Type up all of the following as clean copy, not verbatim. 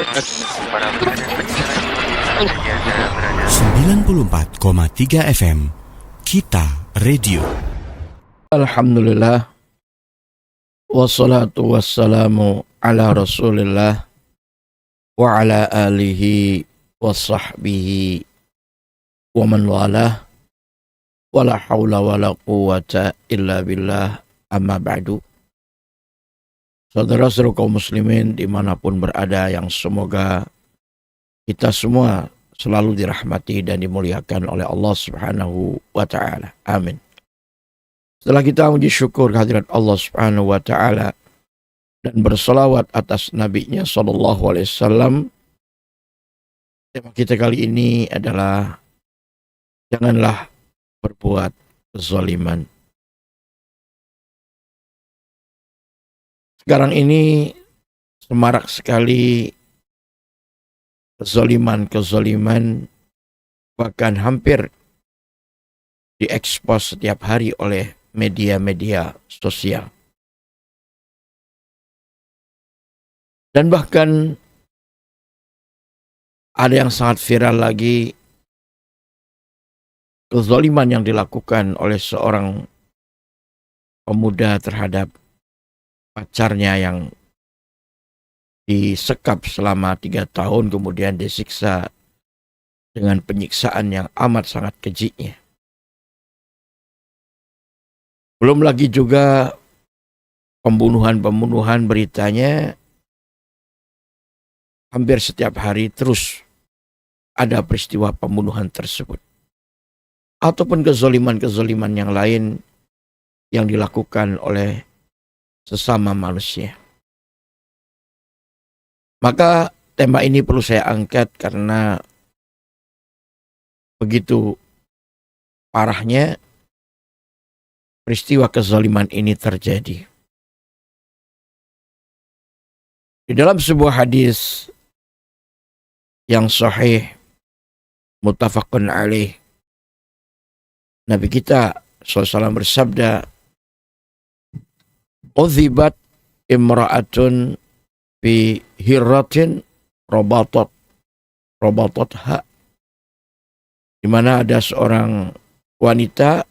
Para pendengar penyiar radio dimanapun Anda berada. 94,3 FM Kita Radio. Alhamdulillah, wassalatu wassalamu ala rasulillah wa ala alihi wa sahbihi wa man walah wa la hawla wa la quwata illa billah, amma ba'du. Saudara-saudara kaum muslimin dimanapun berada, yang semoga kita semua selalu dirahmati dan dimuliakan oleh Allah Subhanahu wa ta'ala. Amin. Setelah kita memuji syukur kehadirat Allah Subhanahu wa ta'ala dan berselawat atas nabinya sallallahu alaihi wasallam, tema kita kali ini adalah janganlah berbuat kezaliman. Sekarang ini semarak sekali kezaliman, bahkan hampir diekspos setiap hari oleh media-media sosial. Dan bahkan ada yang sangat viral lagi, kezaliman yang dilakukan oleh seorang pemuda terhadap pacarnya yang disekap selama 3 tahun, kemudian disiksa dengan penyiksaan yang amat sangat kejiknya. Belum lagi juga pembunuhan beritanya hampir setiap hari terus ada peristiwa pembunuhan tersebut. Ataupun kezaliman yang lain yang dilakukan oleh sesama manusia. Maka tema ini perlu saya angkat karena begitu parahnya peristiwa kezaliman ini terjadi. Di dalam sebuah hadis yang sahih muttafaqun alaih, Nabi kita SAW bersabda, "Udhibat imra'atun fi hirratin robatatha," di mana ada seorang wanita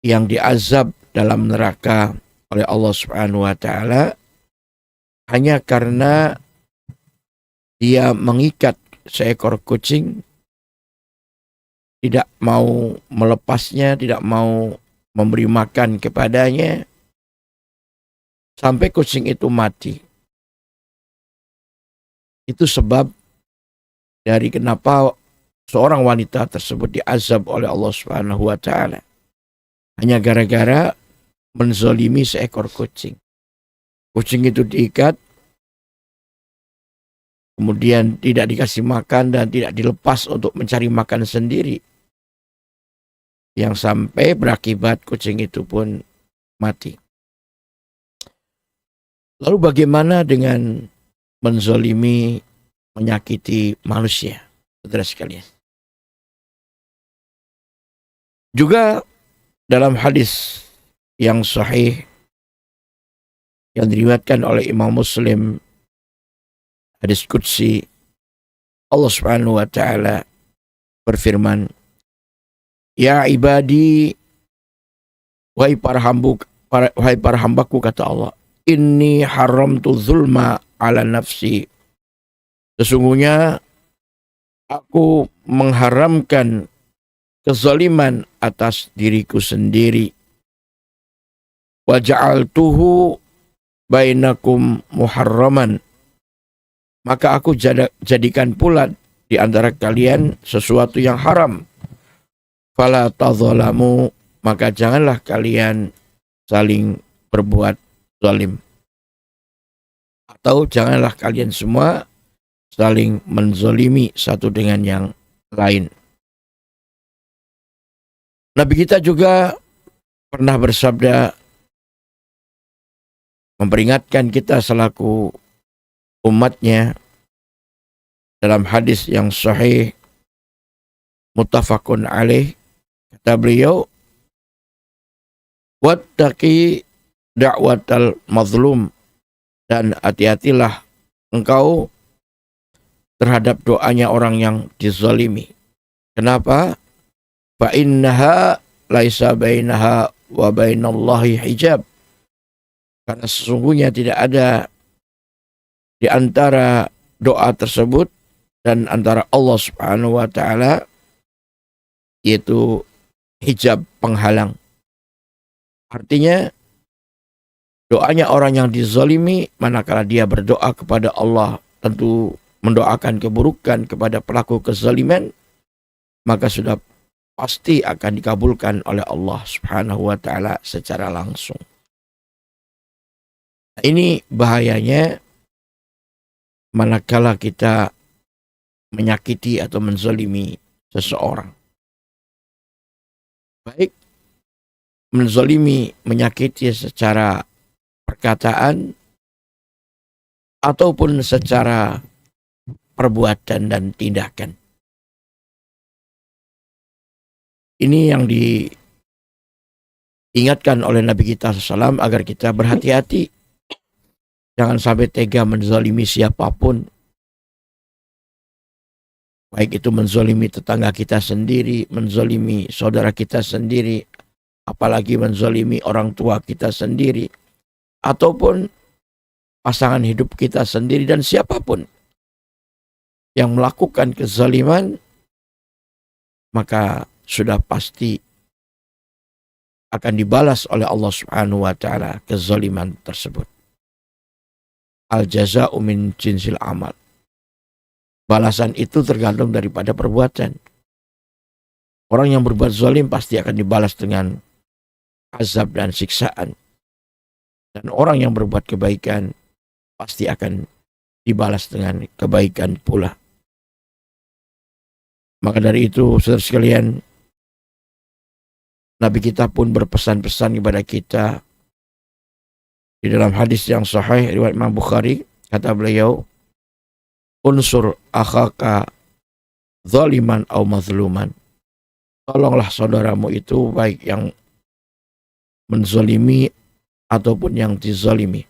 yang diazab dalam neraka oleh Allah Subhanahu wa ta'ala hanya karena dia mengikat seekor kucing, tidak mau melepasnya, tidak mau memberi makan kepadanya, sampai kucing itu mati. Itu sebab dari kenapa seorang wanita tersebut diazab oleh Allah Subhanahu wa ta'ala. Hanya gara-gara menzolimi seekor kucing. Kucing itu diikat, kemudian tidak dikasih makan dan tidak dilepas untuk mencari makan sendiri, yang sampai berakibat kucing itu pun mati. Lalu bagaimana dengan menzolimi, menyakiti manusia, saudara sekalian? Juga dalam hadis yang sahih yang diriwayatkan oleh Imam Muslim, hadis qudsi, Allah Subhanahu wa ta'ala berfirman, "Ya ibadi, wahai para hambaku, kata Allah, inni haramtu zulma ala nafsi. Sesungguhnya aku mengharamkan kezaliman atas diriku sendiri. Wa ja'altuhu bainakum muharraman. Maka aku jadikan pula di antara kalian sesuatu yang haram. Fala tadzalamu, maka janganlah kalian saling berbuat zalim. Atau janganlah kalian semua saling menzalimi satu dengan yang lain." Nabi kita juga pernah bersabda, memperingatkan kita selaku umatnya dalam hadis yang sahih muttafaqun alaih, kata beliau, "Wattaqi da'watal mazlum," dan hati-hatilah engkau terhadap doanya orang yang dizalimi. Kenapa? Fa innaha laisa bainaha wa bainallahi hijab. Karena sesungguhnya tidak ada di antara doa tersebut dan antara Allah Subhanahu wa taala yaitu hijab penghalang. Artinya doanya orang yang dizalimi manakala dia berdoa kepada Allah tentu mendoakan keburukan kepada pelaku kezaliman, maka sudah pasti akan dikabulkan oleh Allah Subhanahu wa taala secara langsung. Nah, ini bahayanya manakala kita menyakiti atau menzalimi seseorang. Baik menzalimi, menyakiti secara perkataan ataupun secara perbuatan dan tindakan. Ini yang diingatkan oleh Nabi kita SAW agar kita berhati-hati. Jangan sampai tega menzalimi siapapun. Baik itu menzalimi tetangga kita sendiri, menzalimi saudara kita sendiri, apalagi menzalimi orang tua kita sendiri, ataupun pasangan hidup kita sendiri, dan siapapun yang melakukan kezaliman, maka sudah pasti akan dibalas oleh Allah Subhanahu wa taala kezaliman tersebut. Al jaza'u min jinsil amal. Balasan itu tergantung daripada perbuatan. Orang yang berbuat zalim pasti akan dibalas dengan azab dan siksaan. Dan orang yang berbuat kebaikan pasti akan dibalas dengan kebaikan pula. Maka dari itu, saudara sekalian, Nabi kita pun berpesan-pesan kepada kita di dalam hadis yang sahih riwayat Imam Bukhari, kata beliau, unsur akhaka zaliman au mazluman. Tolonglah saudaramu itu baik yang menzalimi ataupun yang dizalimi.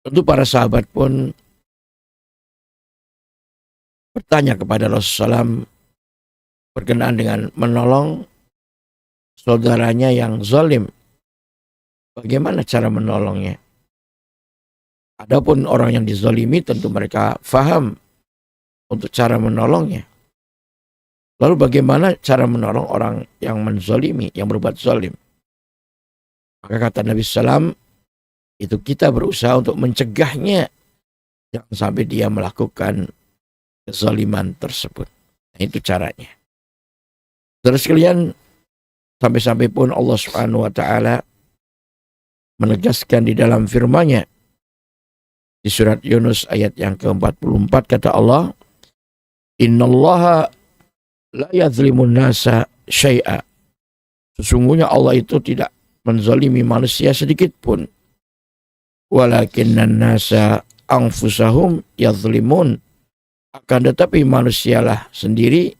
Tentu para sahabat pun bertanya kepada Rasulullah SAW berkenaan dengan menolong saudaranya yang zalim. Bagaimana cara menolongnya? Adapun orang yang dizalimi tentu mereka faham untuk cara menolongnya. Lalu bagaimana cara menolong orang yang menzalimi, yang berbuat zalim? Maka kata Nabi SAW, itu kita berusaha untuk mencegahnya. Jangan sampai dia melakukan kezaliman tersebut. Nah, itu caranya. Terus sekalian, sampai-sampai pun Allah Subhanahu wa taala menegaskan di dalam firman-Nya di surat Yunus ayat yang ke-44, kata Allah, innallaha la yadzlimun nasa syai'a. Sesungguhnya Allah itu tidak menzalimi manusia sedikit pun. Walakinnan nasa anfusahum yadzlimun. Akan tetapi manusialah sendiri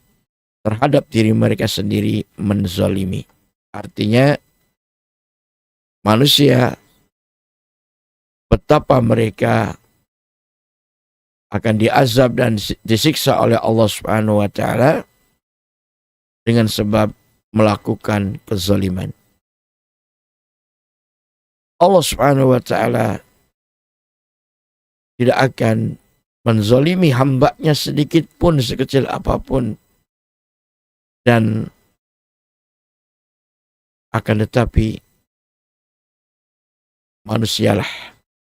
terhadap diri mereka sendiri menzalimi. Artinya manusia betapa mereka akan diazab dan disiksa oleh Allah Subhanahu wa taala dengan sebab melakukan kezaliman. Allah Subhanahu wa taala tidak akan menzalimi hambanya sedikit pun, sekecil apapun, dan akan tetapi manusialah,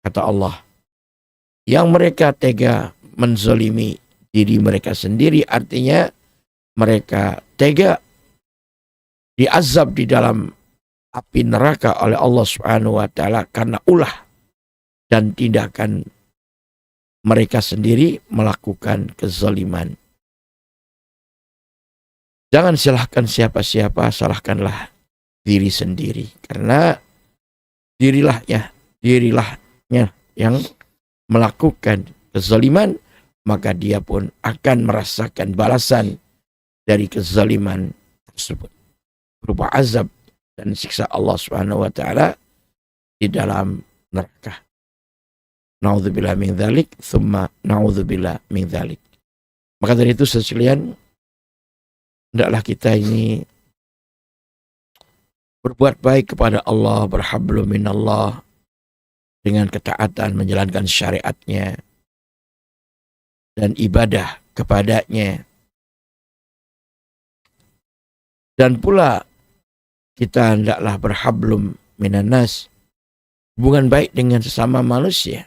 kata Allah, yang mereka tega menzalimi diri mereka sendiri. Artinya mereka tega diazab di dalam api neraka oleh Allah Subhanahu wa taala karena ulah dan tindakan mereka sendiri melakukan kezaliman. Jangan salahkan siapa-siapa, salahkanlah diri sendiri. Karena dirilahnya yang melakukan kezaliman, maka dia pun akan merasakan balasan dari kezaliman tersebut berupa azab dan siksa Allah Subhanahu wa taala di dalam neraka. naudzubillah min dzalik, tsumma naudzubillah min dzalik. Maka dari itu sekalian, hendaklah kita ini berbuat baik kepada Allah, berhablum minallah, dengan ketaatan menjalankan syariatnya dan ibadah kepadanya. Dan pula kita hendaklah berhablum minannas, hubungan baik dengan sesama manusia.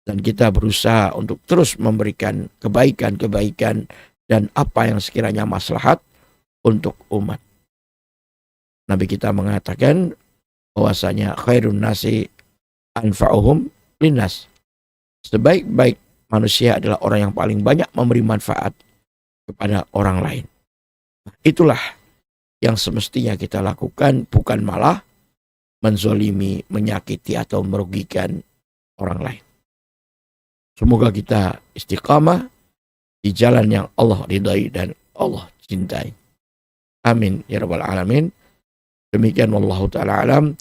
Dan kita berusaha untuk terus memberikan kebaikan-kebaikan dan apa yang sekiranya maslahat untuk umat. Nabi kita mengatakan bahwasanya khairun nasi anfa'uhum linnas. Sebaik-baik manusia adalah orang yang paling banyak memberi manfaat kepada orang lain. Itulah yang semestinya kita lakukan, bukan malah menzolimi, menyakiti atau merugikan orang lain. Semoga kita istiqamah di jalan yang Allah ridai dan Allah cintai. Amin ya rabbal alamin. Demikian wallahu taala alam.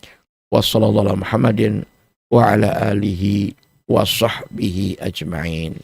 Wa sallallahu ala Muhammadin wa ala alihi wa sahbihi ajma'in.